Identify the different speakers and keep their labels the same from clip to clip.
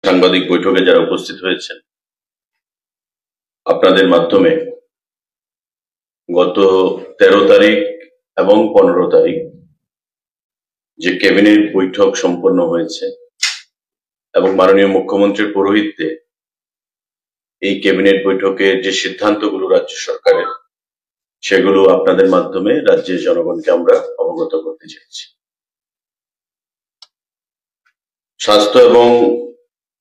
Speaker 1: সাংবাদিক বৈঠকে যারা উপস্থিত হয়েছেন, আপনাদের মাধ্যমে গত 13 তারিখ এবং 15 তারিখ যে ক্যাবিনেট বৈঠক সম্পন্ন হয়েছে এবং মাননীয় মুখ্যমন্ত্রীর পৌরোহিত্যে এই ক্যাবিনেট বৈঠকে যে সিদ্ধান্তগুলো রাজ্য সরকারের, সেগুলো আপনাদের মাধ্যমে রাজ্যের জনগণকে আমরা অবগত করতে চাইছি। স্বাস্থ্য এবং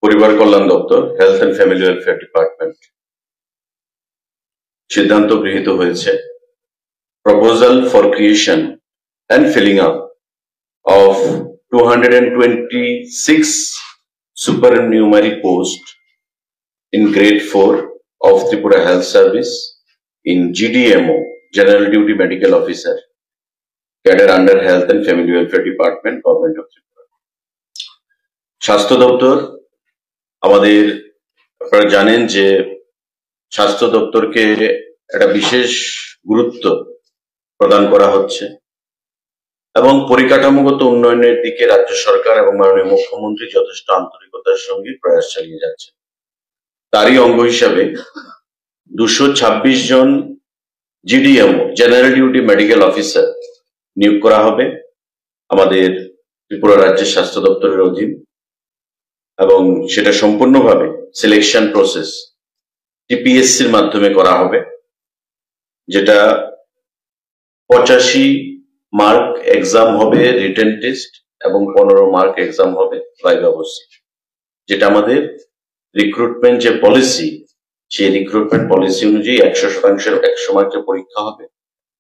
Speaker 1: পরিবার কল্যাণ দপ্তর, health and family welfare department সিদ্ধান্ত গৃহীত হয়েছে proposal for creation and filling up of 226 supernumerary posts in grade 4 of Tripura Health Service in GDMO, General Duty Medical Officer, cadre under Health and Family Welfare Department, Government of Tripura. স্বাস্থ্য দপ্তর, আমাদের আপনারা জানেন যে স্বাস্থ্য দপ্তরকে একটা বিশেষ গুরুত্ব প্রদান করা হচ্ছে এবং পরিকাঠামোগত উন্নয়নের দিকে রাজ্য সরকার এবং মাননীয় মুখ্যমন্ত্রী যথেষ্ট আন্তরিকতার সঙ্গে প্রয়াস চালিয়ে যাচ্ছে। তারই অঙ্গ হিসাবে 226 জন GDMO, general duty medical officer নিয়োগ করা হবে আমাদের ত্রিপুরা রাজ্যের স্বাস্থ্য দপ্তরের অধীন, এবং সেটা সম্পূর্ণভাবে সিলেকশন প্রসেস টিপিএসসির মাধ্যমে করা হবে, যেটা 85 মার্ক এক্সাম হবে রিটেন টেস্ট এবং 15 মার্ক এক্সাম হবে ভাইভা বসি। যেটা আমাদের রিক্রুটমেন্ট যে পলিসি, সেই রিক্রুটমেন্ট পলিসি অনুযায়ী 100% 100 মার্কের পরীক্ষা হবে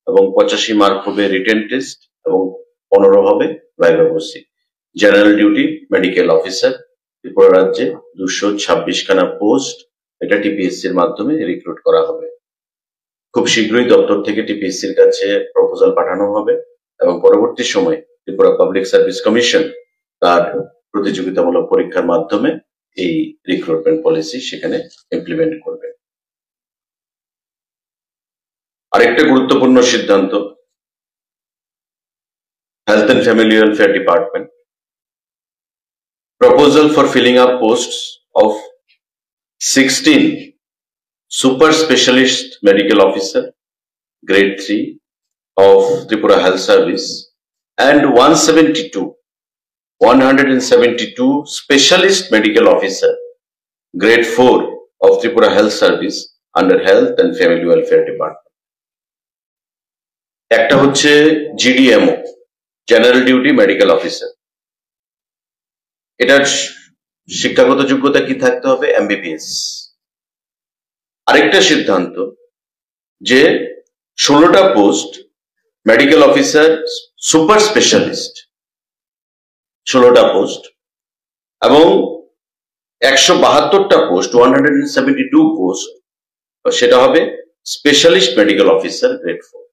Speaker 1: এবং 85 মার্ক হবে রিটেন টেস্ট এবং 15 হবে ভাইভা বসি। General duty medical officer Tripura রাজ্যে 226 খানা পোস্ট, এটা টিপিএসসির মাধ্যমে রিক্রুট করা হবে। খুব শীঘ্রই দপ্তর থেকে টিপিএসসির কাছে প্রপোজাল পাঠানো হবে এবং পরবর্তী সময়ে ত্রিপুরা পাবলিক সার্ভিস কমিশন তার প্রতিযোগিতামূলক পরীক্ষার মাধ্যমে এই রিক্রুটমেন্ট পলিসি সেখানে ইমপ্লিমেন্ট করবে। আরেকটা গুরুত্বপূর্ণ সিদ্ধান্ত, health and family welfare department proposal for filling up posts of 16 super specialist medical officer grade 3 of Tripura Health Service and 172 specialist medical officer grade 4 of Tripura Health Service under Health and Family Welfare Department. একটা হচ্ছে GDMO, general duty medical officer. এটার শিক্ষাগত যোগ্যতা কি থাকতে হবে? MBBS. আরেকটা সিদ্ধান্ত যে 16টা post medical officer super specialist, 16টা পোস্ট এবং 172টা পোস্ট, 172 পোস্ট, সেটা হবে স্পেশালিস্ট মেডিকেল অফিসার গ্রেড 4।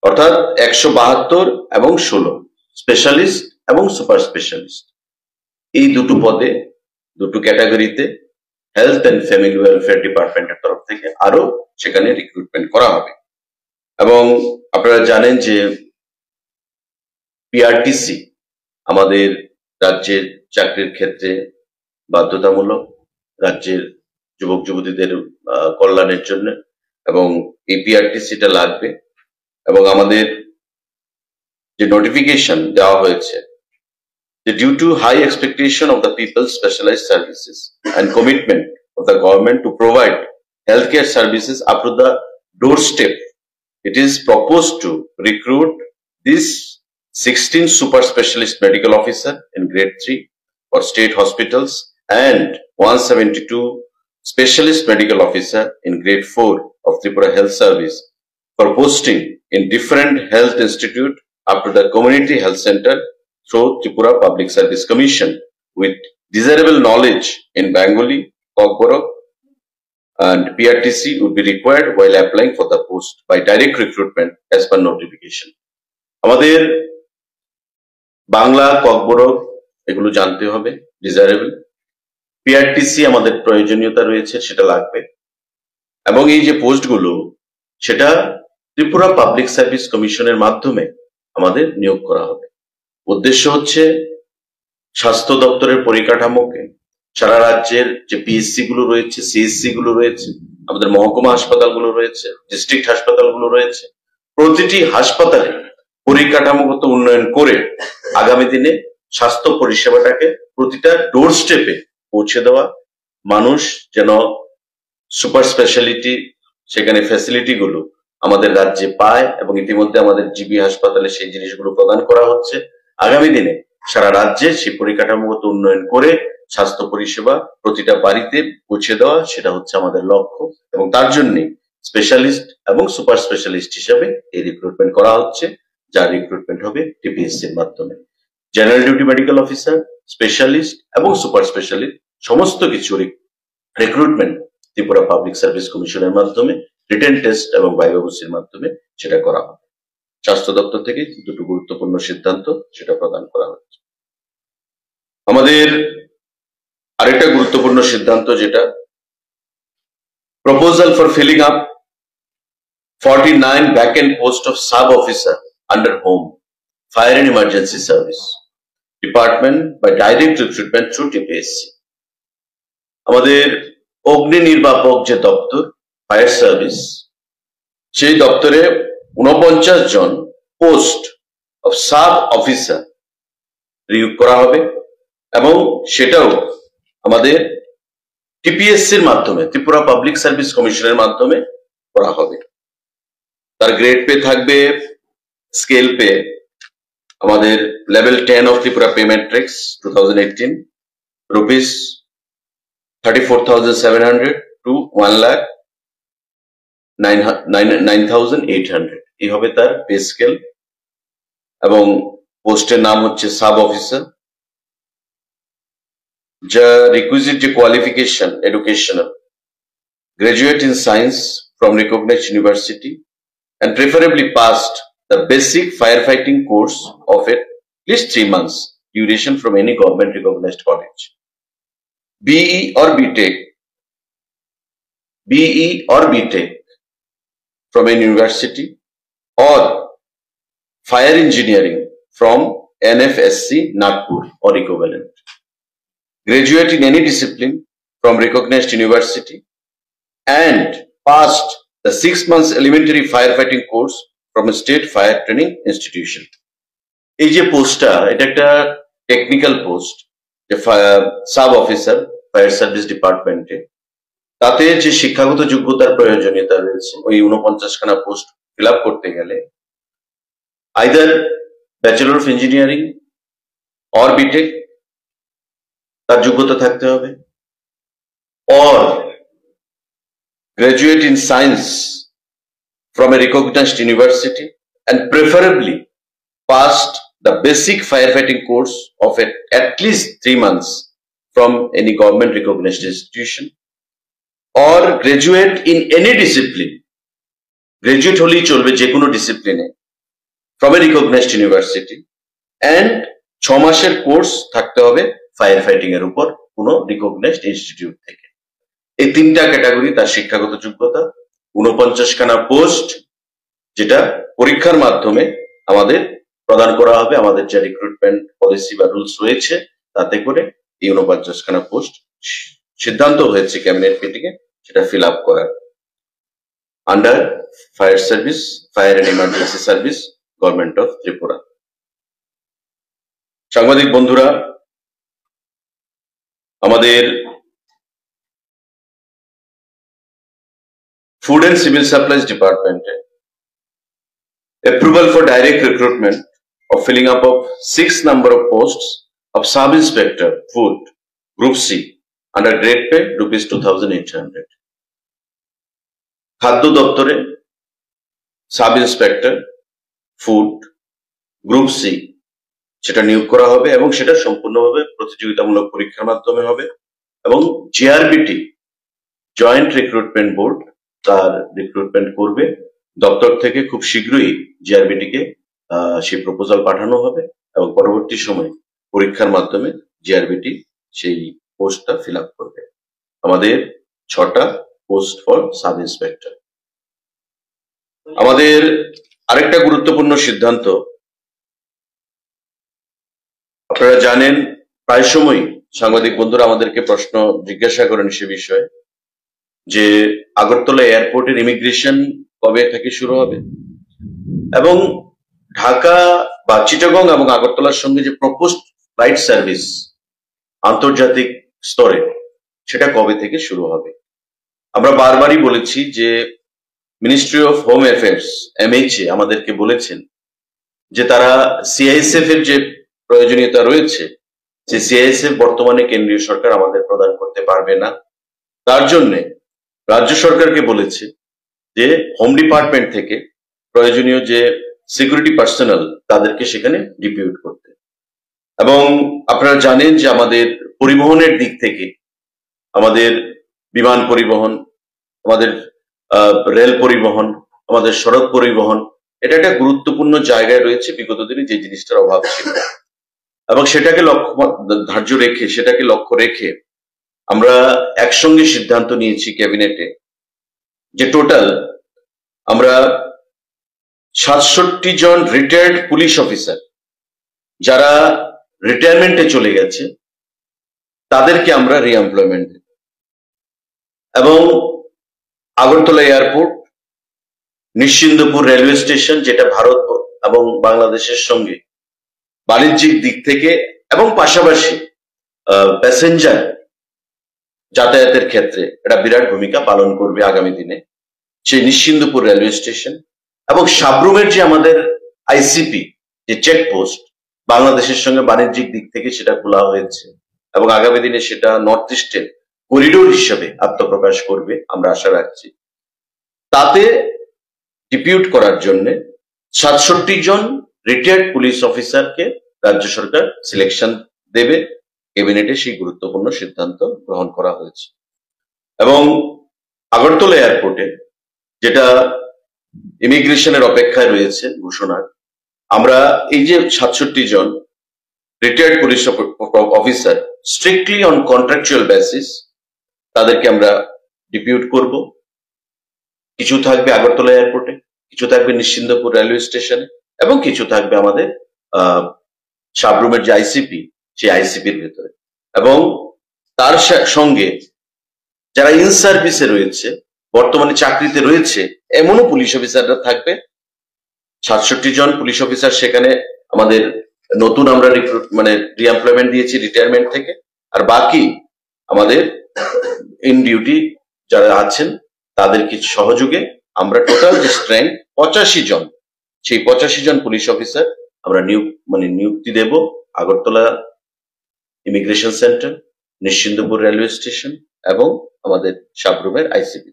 Speaker 1: অর্থাৎ 172 এবং 16 স্পেশালিস্ট এবং সুপার স্পেশালিস্ট, এই দুটো পদে, দুটো ক্যাটাগরিতে হেলথ এন্ড ফ্যামিলি ওয়েলফেয়ার ডিপার্টমেন্টের তরফ থেকে আরো সেখানে রিক্রুটমেন্ট করা হবে। এবং আপনারা জানেন যে পিআরটিসি আমাদের রাজ্যের চাকরির ক্ষেত্রে বাধ্যতামূলক, রাজ্যের যুবক যুবতীদের কল্যাণের জন্য, এবং এই পিআরটিসিটা লাগবে। এবং আমাদের যে নোটিফিকেশন দেওয়া হয়েছে, due to high expectation of the people's specialized services and commitment of the government to provide healthcare services up to the doorstep, it is proposed to recruit these 16 super specialist medical officer in grade 3 for state hospitals and 172 specialist medical officer in grade 4 of Tripura Health Service for posting in different health institute up to the community health center through Tripura Public Service Commission with desirable knowledge in Bengali, Kokborok, and PRTC would be required while applying for the post by direct recruitment as per notification. আমাদের বাংলা, ককবরক এগুলো জানতে হবে, desirable. PRTC আমাদের প্রয়োজনীয়তা রয়েছে, সেটা লাগবে। এবং এই যে পোস্টগুলো, সেটা ত্রিপুরা পাবলিক সার্ভিস কমিশনের মাধ্যমে আমাদের নিয়োগ করা হবে। উদ্দেশ্য হচ্ছে স্বাস্থ্য দপ্তরের পরিকাঠামোকে সারা রাজ্যের যে পিএসসি গুলো রয়েছে, সিএসসি গুলো রয়েছে, আমাদের মহকুমা হাসপাতালগুলো রয়েছে, ডিস্ট্রিক্ট হাসপাতালগুলো রয়েছে, প্রতিটি হাসপাতালে পরিকাঠামোগত উন্নয়ন করে আগামী দিনে স্বাস্থ্য পরিষেবাটাকে প্রতিটা ডোর স্টেপে পৌঁছে দেওয়া, মানুষ যেন সুপার স্পেশালিটি সেখানে ফ্যাসিলিটি গুলো আমাদের রাজ্যে পায়, এবং ইতিমধ্যে আমাদের জিবি হাসপাতালে সেই জিনিসগুলো প্রদান করা হচ্ছে। আগামী দিনে সারা রাজ্যে সেই পরিকাঠামোগত উন্নয়ন করে স্বাস্থ্য পরিষেবা প্রতিটা বাড়িতে পৌঁছে দেওয়া, সেটা হচ্ছে আমাদের লক্ষ্য। এবং তার জন্য স্পেশালিস্ট এবং সুপার স্পেশালিস্ট হিসেবে এই রিক্রুটমেন্ট করা হচ্ছে, যার রিক্রুটমেন্ট হবে টিপিএসসি এর মাধ্যমে। General duty medical officer, specialist এবং সুপার স্পেশালিস্ট সমস্ত কিছু রিক্রুটমেন্ট ত্রিপুরা পাবলিক সার্ভিস কমিশনের মাধ্যমে রিটেন টেস্ট এবং ভাইভাবুসির মাধ্যমে সেটা করা হবে। স্বাস্থ্য দপ্তর থেকে দুটো গুরুত্বপূর্ণ সিদ্ধান্ত সেটা প্রদান করা হচ্ছে। আমাদের আরেকটা গুরুত্বপূর্ণ সিদ্ধান্ত, যেটা proposal for filling up 49 vacant post of sub officer under home fire and emergency service department by direct recruitment through TPSC। আমাদের অগ্নি নির্বাপক যে দপ্তর ফায়ার সার্ভিস, সেই দপ্তরে 49 জন পোস্ট অফ সাব অফিসার নিয়োগ করা হবে, এবং সেটাও আমাদের টিপিএসসি এর মাধ্যমে, ত্রিপুরা পাবলিক সার্ভিস কমিশনের মাধ্যমে করা হবে। তার গ্রেড পে থাকবে, স্কেল পে আমাদের level 10 of Tripura pay matrix 2018 rupees 34,700 to 1,09,800 এই হবে তার পে স্কেল। এবং পোস্টের নাম হচ্ছে সাব অফিসার। যা রিকুইজিট যে qualification educational, graduate in science from recognised university and preferably passed the basic firefighting course of at least 3 months duration from any government recognized college. BE or BTech from a university, or fire engineering from NFSC Nagpur or equivalent. Graduate in any discipline from recognized university and passed the 6 months elementary firefighting course from a state fire training institution. এই যে পোস্টটা, এটা একটা technical post, যে sub officer fire service ডিপার্টমেন্টে, তাতে যে শিক্ষাগত যোগ্যতার প্রয়োজনীয়তা রয়েছে, ওই 49 খানা পোস্ট ফিল আপ করতে গেলে either bachelor of engineering or B Tech তার যোগ্যতা থাকতে হবে, or graduate in science from a recognized university and preferably passed the basic firefighting course of at least 3 months from any government recognized institution, or graduate in any discipline, graduate holi cholbe je kono discipline from a recognized university, and 6 মাসের course থাকতে হবে ফায়ারফাইটিং এর উপর কোনো recognized institute থেকে। এই তিনটা category তার শিক্ষাগত যোগ্যতা। 49 খানা পোস্ট যেটা পরীক্ষার মাধ্যমে আমাদের প্রদান করা হবে, আমাদের যে রিক্রুটমেন্ট পলিসি বা রুলস রয়েছে তাতে করে এই 49 খানা পোস্ট সিদ্ধান্ত হয়েছে ক্যাবিনেট মিটিংয়ে সেটা ফিল আপ করার, under fire service, fire and emergency service, government of Tripura. সাংবাদিক বন্ধুরা, আমাদের Food and Civil Supplies Department approval for direct recruitment of filling up of 6 number of posts of Sub Inspector Food Group C under grade pay rupees 2,800. খাদ্য দপ্তরে sub inspector food group C সেটা নিয়োগ করা হবে, এবং সেটা সম্পূর্ণভাবে প্রতিযোগিতামূলক পরীক্ষার মাধ্যমে হবে, এবং জিআরবিটি জয়েন্ট রিক্রুটমেন্ট বোর্ড তার রিক্রুটমেন্ট করবে। দপ্তর থেকে খুব শীঘ্রই জিআরবিটি কে সেই প্রপোজাল পাঠানো হবে, এবং পরবর্তী সময়ে পরীক্ষার মাধ্যমে জিআরবিটি সেই পোস্টটা ফিল আপ করবে। আমাদের 6টা পোস্ট ফর সাব ইন্সপেক্টর। আমাদের আরেকটা গুরুত্বপূর্ণ সিদ্ধান্ত, আপনারা জানেন প্রায় সময়ই সাংবাদিক বন্ধুরা আমাদেরকে প্রশ্ন জিজ্ঞাসা করেন সে বিষয়ে যে আগরতলা এয়ারপোর্টের ইমিগ্রেশন কবে থেকে শুরু হবে এবং ঢাকা বা চিটাগং এবং আগরতলার সঙ্গে যে প্রপোজড ফ্লাইট সার্ভিস আন্তর্জাতিক স্তরে সেটা কবে থেকে শুরু হবে। আমরা বারবারই বলেছি যে ministry of home affairs MHA আমাদেরকে বলেছেন যে তারা CISF এর যে প্রয়োজনীয়তা রয়েছে যে CISF বর্তমানে কেন্দ্রীয় সরকার আমাদের প্রদান করতে পারবে না, তার জন্য রাজ্য সরকারকে বলেছে যে হোম ডিপার্টমেন্ট থেকে প্রয়োজনীয় যে সিকিউরিটি পার্সোনাল তাদেরকে সেখানে ডিপিউট করতে। এবং আপনারা জানেন যে আমাদের পরিবহনের দিক থেকে আমাদের বিমান পরিবহন, আমাদের রেল পরিবহন, আমাদের সড়ক পরিবহন এটা একটা গুরুত্বপূর্ণ জায়গায় রয়েছে। বিগত দিনে যে জিনিসটার অভাব ছিল এবং সেটাকে লক্ষ্য রেখে আমরা একসঙ্গে সিদ্ধান্ত নিয়েছি ক্যাবিনেটে যে টোটাল আমরা 67 জন রিটায়ার্ড পুলিশ অফিসার যারা রিটায়ারমেন্টে চলে গেছে তাদেরকে আমরা রিএমপ্লয়মেন্ট দেব এবং Agartala airport, Nischintapur railway station যেটা ভারত এবং বাংলাদেশের সঙ্গে বাণিজ্যিক দিক থেকে এবং পাশাপাশি প্যাসেঞ্জার যাতায়াতের ক্ষেত্রে এটা বিরাট ভূমিকা পালন করবে আগামী দিনে সেই নিশ্চিন্দপুর রেলওয়ে স্টেশন এবং সাবরুমের যে আমাদের ICP যে চেকপোস্ট বাংলাদেশের সঙ্গে বাণিজ্যিক দিক থেকে সেটা খোলা হয়েছে এবং আগামী দিনে সেটা নর্থ ইস্টের করিডোর হিসেবে আত্মপ্রকাশ করবে আমরা আশা রাখছি। তাতে ডিপিউট করার জন্য 67 জন রিটায়ার্ড পুলিশ অফিসারকে রাজ্য সরকার সিলেকশন দেবে। ক্যাবিনেটে সেই গুরুত্বপূর্ণ সিদ্ধান্ত গ্রহণ করা হয়েছে এবং আগরতলা এয়ারপোর্টে যেটা ইমিগ্রেশনের অপেক্ষায় রয়েছে ঘোষণার, আমরা এই যে 67 জন retired police officer strictly on contractual basis তাদেরকে আমরা ডিপিউট করব। কিছু থাকবে আগরতলা এয়ারপোর্টে, কিছু থাকবে নিশ্চিন্দপুর রেলওয়ে স্টেশনে এবং কিছু থাকবে আমাদের সাবরুমের যে ICP সেই ICPর ভেতরে। এবং তার সঙ্গে যারা ইন সার্ভিসে রয়েছে, বর্তমানে চাকরিতে রয়েছে এমনও পুলিশ অফিসাররা থাকবে। 67 জন পুলিশ অফিসার সেখানে আমাদের নতুন আমরা রিএমপ্লয়মেন্ট দিয়েছি রিটায়ারমেন্ট থেকে, আর বাকি আমাদের ইন ডিউটি যারা আছেন তাদের কিছু সহযোগে আমরা টোটাল যে স্ট্রেংথ 85 জন, সেই 85 জন পুলিশ অফিসার আমরা নিযুক্তি দেব Agartala immigration centre, Nischintapur railway station এবং আমাদের সাবরুমের ICP।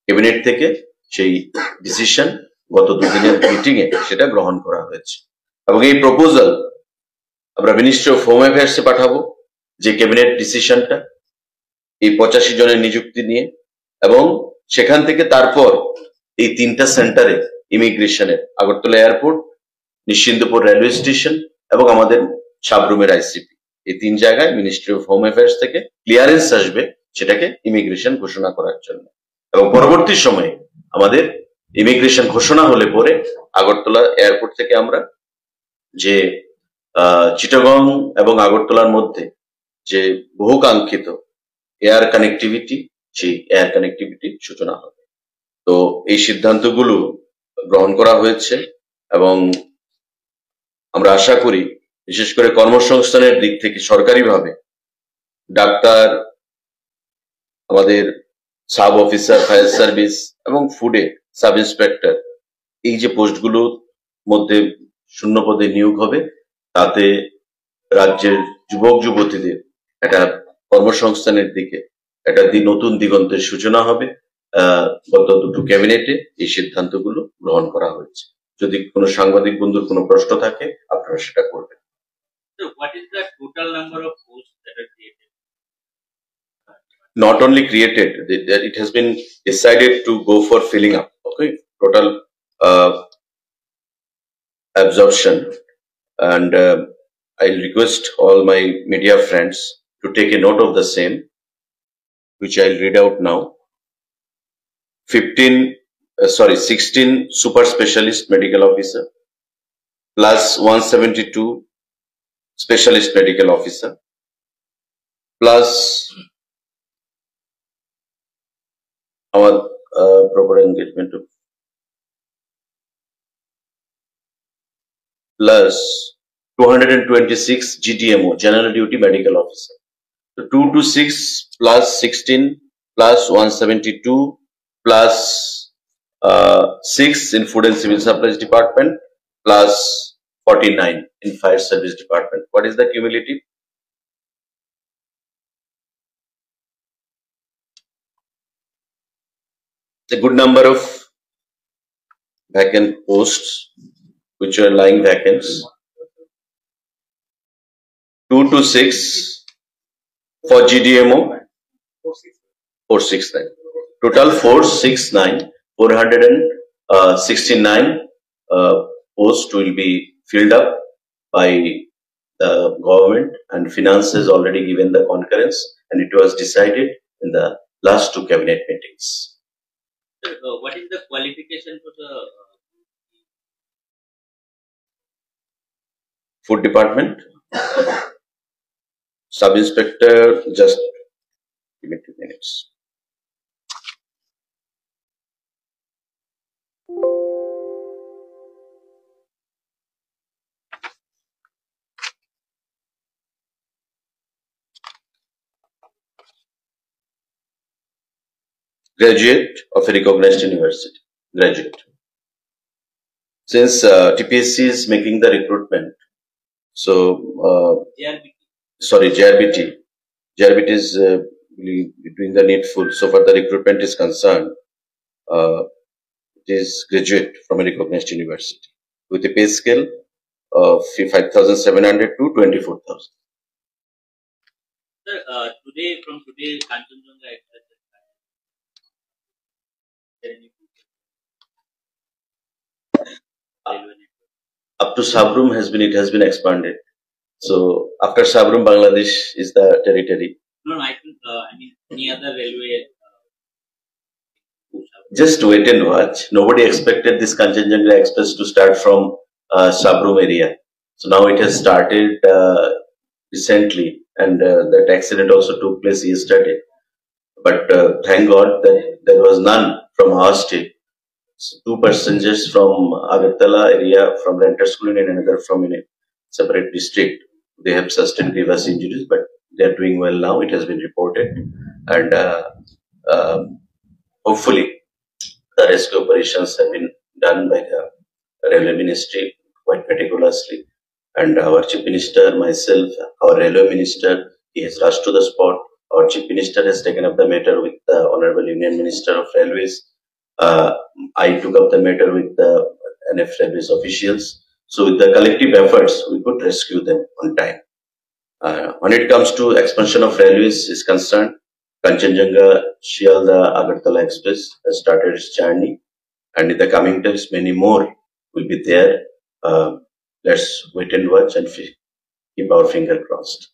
Speaker 1: ক্যাবিনেট থেকে সেই ডিসিশন গত দুদিনের মিটিং এ সেটা গ্রহণ করা হয়েছে এবং এই প্রপোজাল আমরা মিনিস্ট্রি অফ হোম অ্যাফেয়ার্সে পাঠাবো যে ক্যাবিনেট ডিসিশনটা এই 85 জনের নিযুক্তি নিয়ে, এবং সেখান থেকে তারপর এই 3টা সেন্টারে ইমিগ্রেশনের Agartala airport, Nischintapur railway station এবং আমাদের সাবরুমের ICP এই 3 জায়গায় মিনিস্ট্রি অফ হোম অ্যাফেয়ার্স থেকে ক্লিয়ারেন্স আসবে সেটাকে ইমিগ্রেশন ঘোষণা করার জন্য। এবং পরবর্তী সময়ে আমাদের ইমিগ্রেশন ঘোষণা হলে পরে আগরতলা এয়ারপোর্ট থেকে আমরা যে চিটাগং এবং আগরতলার মধ্যে যে বহুকাঙ্ক্ষিত এয়ার কানেক্টিভিটি, সেই এয়ার কানেক্টিভিটি সূচনা হবে। তো এই সিদ্ধান্তগুলো গ্রহণ করা হয়েছে এবং আমরা আশা করি বিশেষ করে কর্মসংস্থানের দিক থেকে সরকারিভাবে ডাক্তার, আমাদের সাব অফিসার ফায়ার সার্ভিস এবং ফুডে সাব ইন্সপেক্টর এই যে পোস্টগুলোর মধ্যে শূন্য পদে নিয়োগ হবে, তাতে রাজ্যের যুবক যুবতীদের একটা কর্মসংস্থানের দিকে একটা নতুন দিগন্তের সূচনা হবে। গত দুটো ক্যাবিনেটে এই সিদ্ধান্তগুলো গ্রহণ করা হয়েছে। যদি কোনো সাংবাদিক বন্ধুর কোনো প্রশ্ন থাকে আপনারা সেটা করবেন।
Speaker 2: So what is the total number of posts that are created?
Speaker 1: Not only created, it has been decided to go for filling up. Okay, total absorption, and I'll request all my media friends to take a note of the same, which I'll read out now. 16 super specialist medical officer plus 172 specialist medical officer, plus our proper engagement plus 226 GTMO, General Duty Medical Officer. So 226 plus 16 plus 172 plus 6 in Food and Civil Supplies Department plus 49 in Fire Service Department. What is the cumulative? A good number of vacant posts which are lying vacant. 226 for GDMO, 469. Total 469, 469 posts will be filled up by the government, and finance has already given the concurrence, and it was decided in the last 2 cabinet meetings.
Speaker 2: Sir, what is the qualification for the
Speaker 1: Food Department? Sub-Inspector, just give me 2 minutes. Graduate of a recognized university. Graduate. Since TPSC is making the recruitment, so
Speaker 2: JRBT?
Speaker 1: Sorry, JRBT. JRBT is doing the needful. So far the recruitment is concerned, it is graduate from a recognized university with a pay scale of 5,700 to 24,000.
Speaker 2: Sir, from today, Kanchenjunga Express is started.
Speaker 1: Up to Sabrum it has been expanded. So after Sabrum, Bangladesh is the territory.
Speaker 2: No, I think I mean any other railway.
Speaker 1: Just wait and watch. Nobody expected this Kanchenjunga Express to start from Sabrum area. So now it has started recently, and that accident also took place yesterday. But thank God that there was none from our state. So 2 passengers from Agartala area, from Renter School, and another from a separate district. They have sustained grievous injuries, but they are doing well now. It has been reported, and hopefully the rescue operations have been done by the Railway Ministry quite meticulously. And our Chief Minister, myself, our Railway Minister, he has rushed to the spot. Our Chief Minister has taken up the matter with the Honorable Union Minister of Railways. I took up the matter with the NF Railways officials. So with the collective efforts, we could rescue them on time. When it comes to expansion of railways is concerned, Kanchenjunga Shialda Agartala Express has started its journey, and in the coming days, many more will be there. Let's wait and watch and keep our finger crossed.